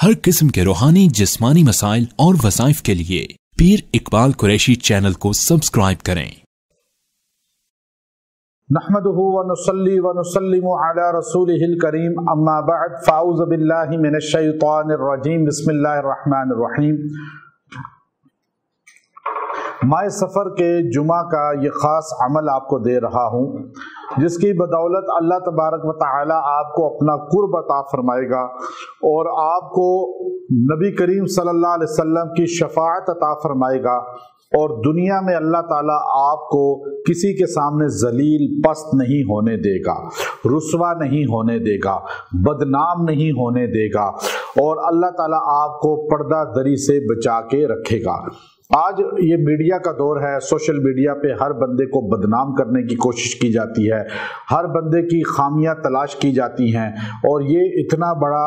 हर किस्म के रूहानी जिस्मानी मसाइल और वज़ाइफ के लिए पीर इकबाल कुरैशी चैनल को सब्सक्राइब करें। नहमदुहु व नुसल्ली व नुसल्लिमु अला रसूलिहिल करीम, अम्मा बअद, फ़अऊज़ु बिल्लाहि मिनश शैतानिर रजीम, बिस्मिल्लाहिर रहमानिर रहीम। माए सफ़र के जुमा का ये ख़ास अमल आपको दे रहा हूँ, जिसकी बदौलत अल्लाह तबारक व तआला आपको अपना कुर्ब अता फरमाएगा और आपको नबी करीम सल्लल्लाहु अलैहि वसल्लम की शफाअत अता फरमाएगा। और दुनिया में अल्लाह ताला आपको किसी के सामने जलील पस्त नहीं होने देगा, रुस्वा नहीं होने देगा, बदनाम नहीं होने देगा और अल्लाह ताला आपको पर्दा दरी से बचा के रखेगा। आज ये मीडिया का दौर है, सोशल मीडिया पे हर बंदे को बदनाम करने की कोशिश की जाती है, हर बंदे की खामियां तलाश की जाती हैं और ये इतना बड़ा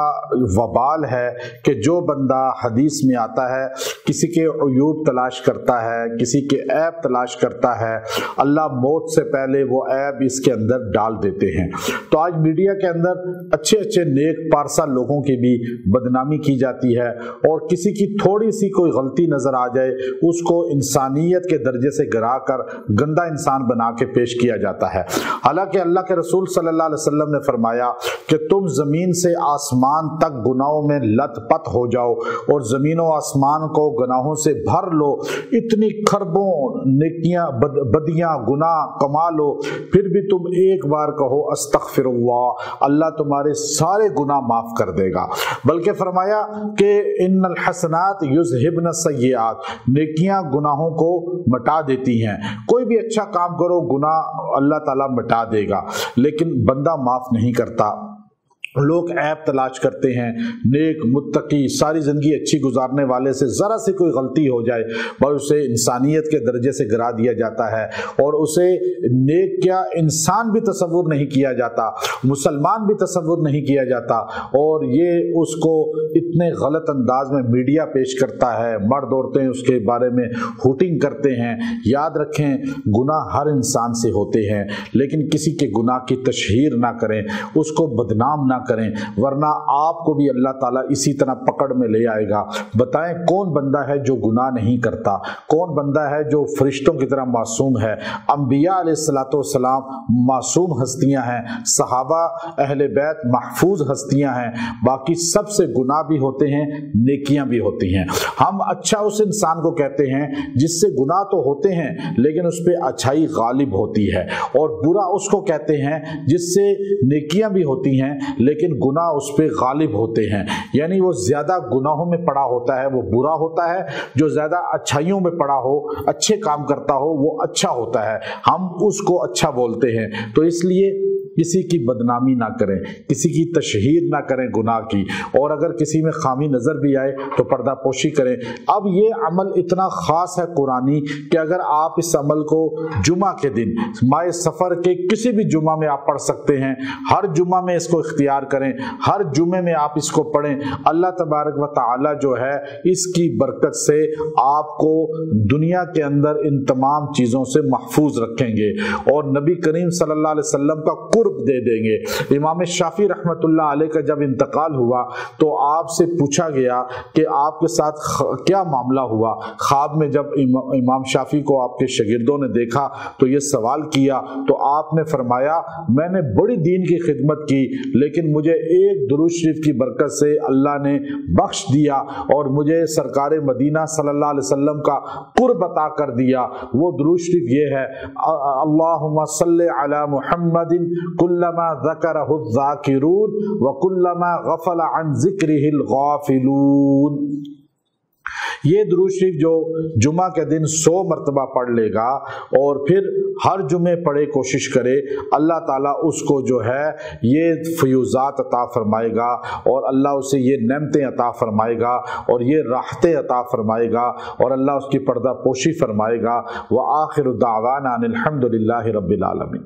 वबाल है कि जो बंदा हदीस में आता है, किसी के अयूब तलाश करता है, किसी के ऐब तलाश करता है, अल्लाह मौत से पहले वो ऐब इसके अंदर डाल देते हैं। तो आज मीडिया के अंदर अच्छे अच्छे नेक पारसा लोगों की भी बदनामी की जाती है और किसी की थोड़ी सी कोई गलती नजर आ जाए उसको इंसानियत के दर्जे से गिराकर गंदा इंसान बना के पेश किया जाता है। हालांकि अल्लाह के रसूल सल्लल्लाहु अलैहि वसल्लम ने फरमाया कि तुम जमीन से आसमान तक गुनाहों में लथपथ हो जाओ और जमीन और आसमान को गुनाहों से भर लो, इतनी खरबों नेकियां बदियां गुनाह कमा लो, फिर भी तुम एक बार कहो अस्तगफिरुल्लाह, अल्लाह तुम्हारे सारे गुनाह माफ कर देगा। बल्कि फरमाया कि इन्नल हसनात युज़हिबन सय्यिआत, नेकियां गुनाहों को मिटा देती हैं। कोई भी अच्छा काम करो, गुनाह अल्लाह ताला मिटा देगा, लेकिन बंदा माफ नहीं करता। लोग ऐब तलाश करते हैं, नेक मुत्तकी सारी ज़िंदगी अच्छी गुजारने वाले से ज़रा सी कोई गलती हो जाए बस उसे इंसानियत के दर्जे से गिरा दिया जाता है और उसे नेक क्या इंसान भी तसव्वुर नहीं किया जाता, मुसलमान भी तसव्वुर नहीं किया जाता और ये उसको इतने गलत अंदाज में मीडिया पेश करता है, मर्द औरतें उसके बारे में हुटिंग करते हैं। याद रखें, गुनाह हर इंसान से होते हैं, लेकिन किसी के गुनाह की तशहीर ना करें, उसको बदनाम ना करें, वरना आपको भी अल्लाह ताला इसी तरह पकड़ में ले आएगा। बताएं कौन बंदा है जो गुनाह नहीं करता, कौन बंदा है जो फरिश्तों की तरह मासूम है। अंबिया अलैहिस्सलातो वस्सलाम मासूम हस्तियां हैं, सहाबा अहले बैत महफूज हस्तियां हैं, बाकी सबसे गुनाह भी होते हैं, नेकियां भी होती हैं। हम अच्छा उस इंसान को कहते हैं जिससे गुनाह तो होते हैं लेकिन उस पर अच्छाई गालिब होती है, और बुरा उसको कहते हैं जिससे नेकियां भी होती हैं लेकिन गुनाह उस पे गालिब होते हैं। यानी वो ज्यादा गुनाहों में पड़ा होता है वो बुरा होता है, जो ज्यादा अच्छाइयों में पड़ा हो, अच्छे काम करता हो, वो अच्छा होता है, हम उसको अच्छा बोलते हैं। तो इसलिए किसी की बदनामी ना करें, किसी की तशहीर ना करें गुनाह की, और अगर किसी में खामी नजर भी आए तो पर्दा पोशी करें। अब ये अमल इतना खास है कुरानी कि अगर आप इस अमल को जुमा के दिन माए सफर के किसी भी जुमा में आप पढ़ सकते हैं, हर जुमा में इसको इख्तियार करें, हर जुमे में आप इसको पढ़ें। अल्लाह तबारक व तआला जो है इसकी बरकत से आपको दुनिया के अंदर इन तमाम चीजों से महफूज रखेंगे और नबी करीम सल्लल्लाहु अलैहि वसल्लम का दे देंगे। इमाम शाफी रहमतुल्लाह अलैह का जब इंतकाल हुआ तो आपसे पूछा गया कि आपके साथ क्या मामला हुआ। ख्वाब में जब इमाम शाफी को आपके शागिर्दों ने देखा तो ये सवाल किया, तो आपने फरमाया मैंने बड़ी दीन की खिदमत की लेकिन मुझे एक दुरूद शरीफ की बरकत से अल्लाह ने बख्श दिया और मुझे सरकार मदीना सल्लल्लाहु अलैहि वसल्लम का कुर्ब अता कर दिया। वो दुरूद शरीफ ये है, अल्लाहुम्मा सल्ली अला मुहम्मदिन कुल्लमा ज़करहु ज़ाकिरून व कुल्लमा गफ़ला अन ज़िक्रिहिल गाफ़िलून। ये दुरूद शरीफ जो जुमा के दिन 100 मरतबा पढ़ लेगा और फिर हर जुमे पढ़े कोशिश करे, अल्लाह ताला उसको जो है ये फयूज़ात अता फरमाएगा और अल्लाह उसे ये नेमतें अता फरमाएगा और ये राहतें अता फरमाएगा और अल्लाह उसकी पर्दा पोशी फरमाएगा। व आखिरु दावाना अनिल हम्दुलिल्लाहि रब्बिल आलमीन।